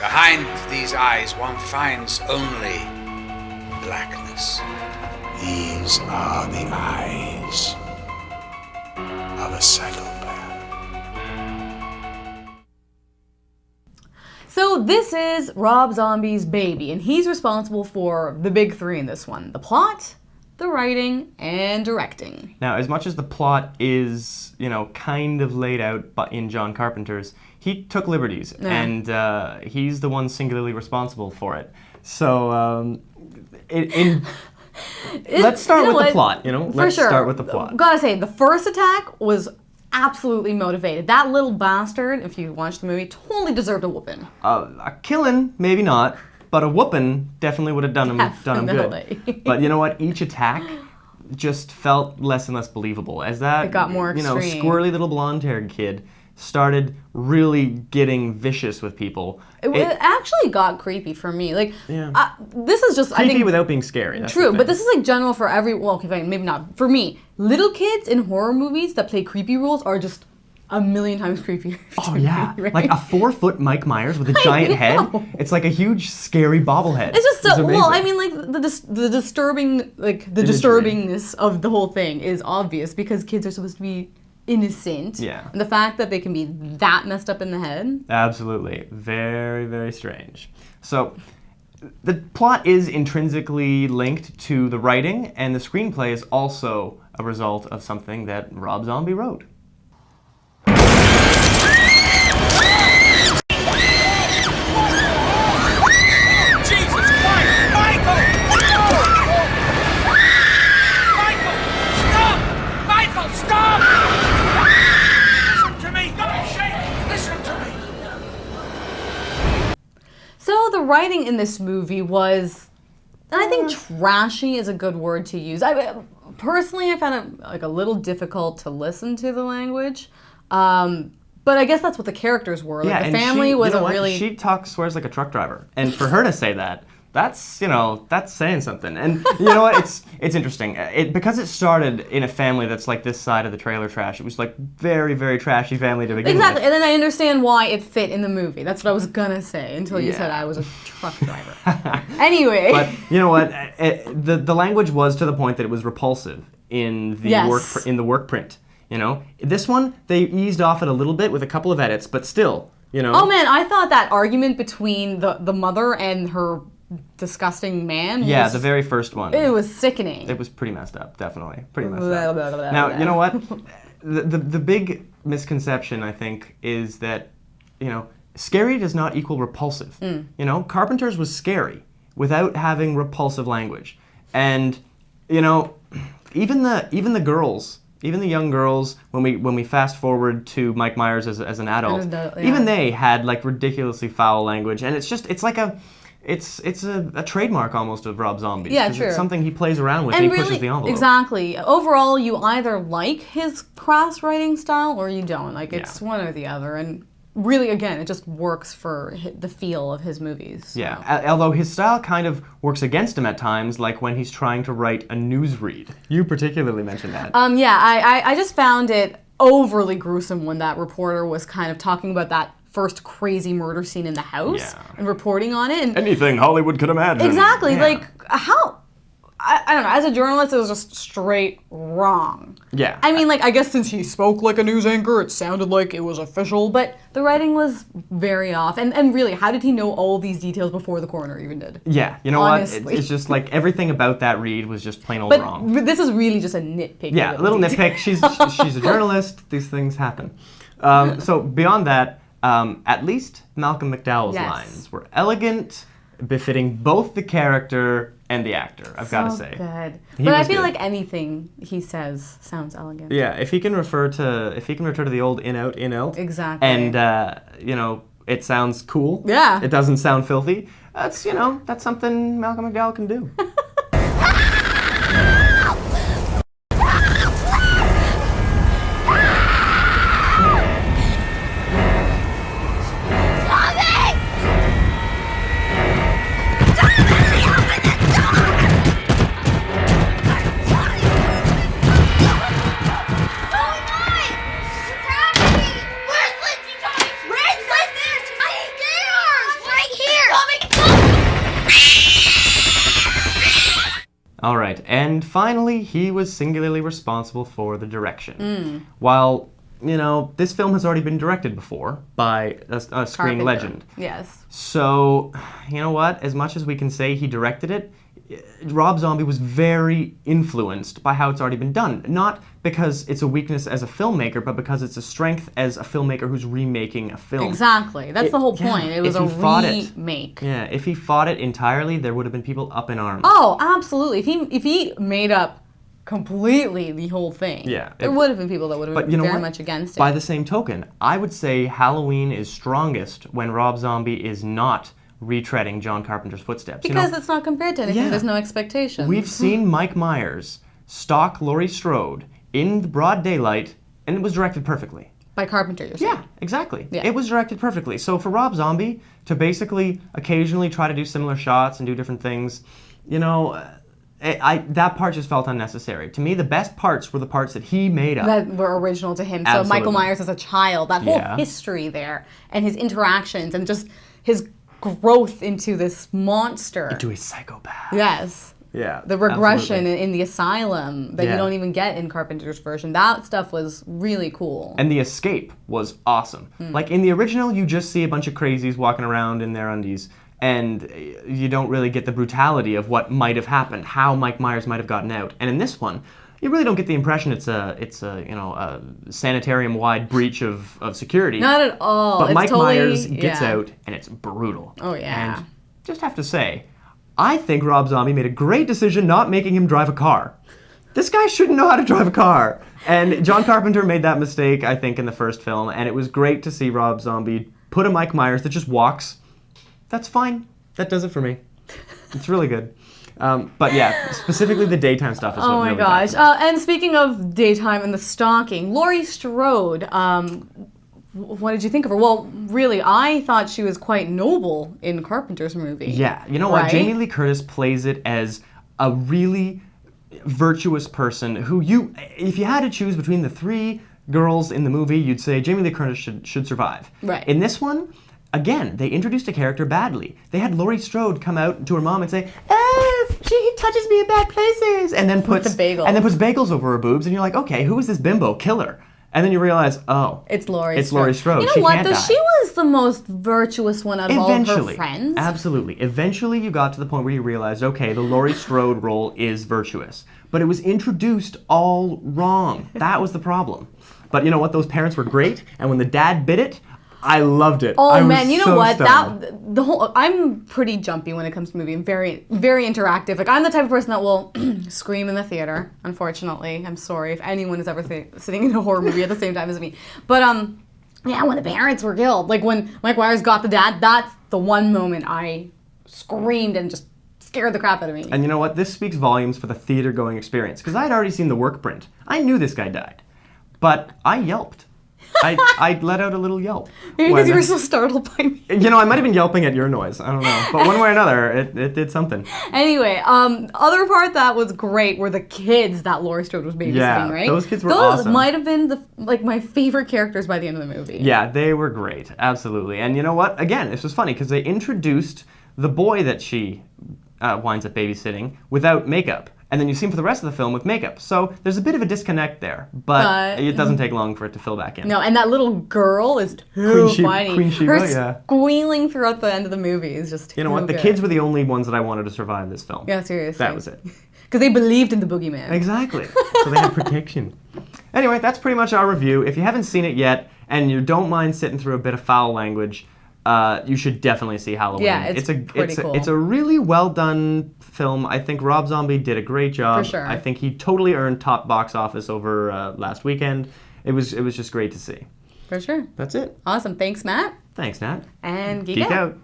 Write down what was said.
Behind these eyes one finds only blackness. These are the eyes of a psychopath. So this is Rob Zombie's baby, and he's responsible for the big three in this one: the plot, the writing, and directing. Now, as much as the plot is, kind of laid out but in John Carpenter's, he took liberties, and he's the one singularly responsible for it. So, let's start with the plot, Let's start with the plot. Gotta say, the first attack was absolutely motivated. That little bastard, if you watch the movie, totally deserved a whooping. A killing, maybe not, but a whooping definitely would have done him good. But you know what? Each attack just felt less and less believable as that it got more extreme. Squirrely little blonde-haired kid started really getting vicious with people. It actually got creepy for me. This is just creepy I think without being scary. That's true, but this is general for every. Well, okay, fine, maybe not for me. Little kids in horror movies that play creepy roles are just a million times creepier. Oh yeah, right? like a 4-foot Mike Myers with a giant head. It's like a huge, scary bobblehead. It's just so well. I mean, like the disturbing, the disturbingness of the whole thing is obvious because kids are supposed to be innocent. Yeah. And the fact that they can be that messed up in the head. Absolutely, very, very strange. So, the plot is intrinsically linked to the writing, and the screenplay is also a result of something that Rob Zombie wrote. So the writing in this movie was, and I think trashy is a good word to use. Personally, I found it a little difficult to listen to the language. But I guess that's what the characters were. Yeah, the family wasn't really. She swears like a truck driver, and for her to say that, that's saying something. And you know what? It's interesting. Because it started in a family that's like this side of the trailer trash. It was like very, very trashy family to begin with. Exactly, and then I understand why it fit in the movie. That's what I was gonna say until you said I was a truck driver. Anyway. But you know what? The language was to the point that it was repulsive in the work print. This one they eased off it a little bit with a couple of edits, but still, Oh man, I thought that argument between the mother and her disgusting man. Yeah, the very first one. It was sickening. It was pretty messed up, definitely. Pretty messed up. Now, you know what? The big misconception, I think, is that, scary does not equal repulsive. Carpenter's was scary without having repulsive language. And, even the girls, even the young girls, when we fast forward to Mike Myers as an adult, even they had like ridiculously foul language, and it's a trademark almost of Rob Zombie's. Yeah, true. It's something he plays around with. And he pushes the envelope. Exactly. Overall, you either like his crass writing style or you don't. It's one or the other. And really, again, it just works for the feel of his movies. So. Yeah, although his style kind of works against him at times, like when he's trying to write a newsread. You particularly mentioned that. I just found it overly gruesome when that reporter was kind of talking about that first crazy murder scene in the house and reporting on it. And anything Hollywood could imagine. Exactly. Yeah. How... I don't know. As a journalist, it was just straight wrong. Yeah. I mean, I guess since he spoke like a news anchor, it sounded like it was official, but the writing was very off. And really, how did he know all these details before the coroner even did? Yeah. You know Honestly. What? It's just like everything about that read was just plain old wrong. But this is really just a nitpick. Yeah, a little nitpick. She's a journalist. These things happen. So beyond that, at least Malcolm McDowell's lines were elegant, befitting both the character and the actor, I've got to say. Good. But I feel like anything he says sounds elegant. Yeah, if he can refer to the old in out. Exactly. And it sounds cool. Yeah. It doesn't sound filthy. That's something Malcolm McDowell can do. All right, and finally, he was singularly responsible for the direction. While, this film has already been directed before by a screen Carpenter. legend. Yes. So, you know what? As much as we can say he directed it, Rob Zombie was very influenced by how it's already been done. Not because it's a weakness as a filmmaker, but because it's a strength as a filmmaker who's remaking a film. Exactly. That's the whole point. It was a remake. If he fought it entirely, there would have been people up in arms. Oh, absolutely. If he made up completely the whole thing, there would have been people that would have been very much against it. By the same token, I would say Halloween is strongest when Rob Zombie is not retreading John Carpenter's footsteps. Because it's not compared to anything. There's no expectation. We've seen Mike Myers stalk Laurie Strode in the broad daylight, and it was directed perfectly. By Carpenter, you're saying? Yeah, exactly. Yeah. It was directed perfectly. So for Rob Zombie to basically occasionally try to do similar shots and do different things, that part just felt unnecessary. To me, the best parts were the parts that he made up. That were original to him. Absolutely. So Michael Myers as a child, that whole history there, and his interactions, and just his growth into this monster. Into a psychopath. Yes. Yeah. The regression in the asylum that you don't even get in Carpenter's version. That stuff was really cool. And the escape was awesome. Like in the original, you just see a bunch of crazies walking around in their undies, and you don't really get the brutality of what might have happened, how Mike Myers might have gotten out. And in this one, you really don't get the impression it's a sanitarium-wide breach of security. Not at all. But it's Mike totally, Myers gets out, and it's brutal. Oh, yeah. And just have to say, I think Rob Zombie made a great decision not making him drive a car. This guy shouldn't know how to drive a car. And John Carpenter made that mistake, I think, in the first film, and it was great to see Rob Zombie put a Mike Myers that just walks. That's fine. That does it for me. It's really good. But yeah, specifically the daytime stuff is what really gosh. And speaking of daytime and the stalking, Laurie Strode, what did you think of her? Well, really, I thought she was quite noble in Carpenter's movie. Yeah, you know what? Jamie Lee Curtis plays it as a really virtuous person who if you had to choose between the three girls in the movie, you'd say Jamie Lee Curtis should survive. Right. In this one, again, they introduced a character badly. They had Laurie Strode come out to her mom and say, she touches me in bad places, and then puts bagels over her boobs, and you're like, okay, who is this bimbo? Kill her. And then you realize, it's Laurie Strode. You know what, though? She was the most virtuous one out of all of her friends. Absolutely. Eventually, you got to the point where you realized, okay, the Laurie Strode role is virtuous. But it was introduced all wrong. That was the problem. But you know what? Those parents were great, and when the dad bit it, I loved it. Oh man, you know what? I'm pretty jumpy when it comes to movie. I'm very, very interactive. Like I'm the type of person that will scream in the theater. Unfortunately, I'm sorry if anyone is ever sitting in a horror movie at the same time as me. But when the parents were killed, like when Mike Myers got the dad, that's the one moment I screamed and just scared the crap out of me. And you know what? This speaks volumes for the theater-going experience because I had already seen the work print. I knew this guy died, but I yelped. I let out a little yelp. Maybe because you were so startled by me. I might have been yelping at your noise. I don't know. But one way or another, it did something. Anyway, other part that was great were the kids that Laurie Strode was babysitting, right? Those kids were awesome. Those might have been my favorite characters by the end of the movie. Yeah, they were great. Absolutely. And you know what? Again, this was funny because they introduced the boy that she winds up babysitting without makeup. And then you see him for the rest of the film with makeup. So there's a bit of a disconnect there. But it doesn't take long for it to fill back in. No, and that little girl is too funny. Queen Sheba, her squealing throughout the end of the movie is just too You know what? The kids were the only ones that I wanted to survive this film. Yeah, seriously. That was it. Because they believed in the boogeyman. Exactly. So they had protection. Anyway, that's pretty much our review. If you haven't seen it yet, and you don't mind sitting through a bit of foul language, you should definitely see Halloween. Yeah, it's pretty cool. It's a really well done film. I think Rob Zombie did a great job. For sure. I think he totally earned top box office over last weekend. It was just great to see. For sure. That's it. Awesome. Thanks, Matt. Thanks, Nat. And Geek out.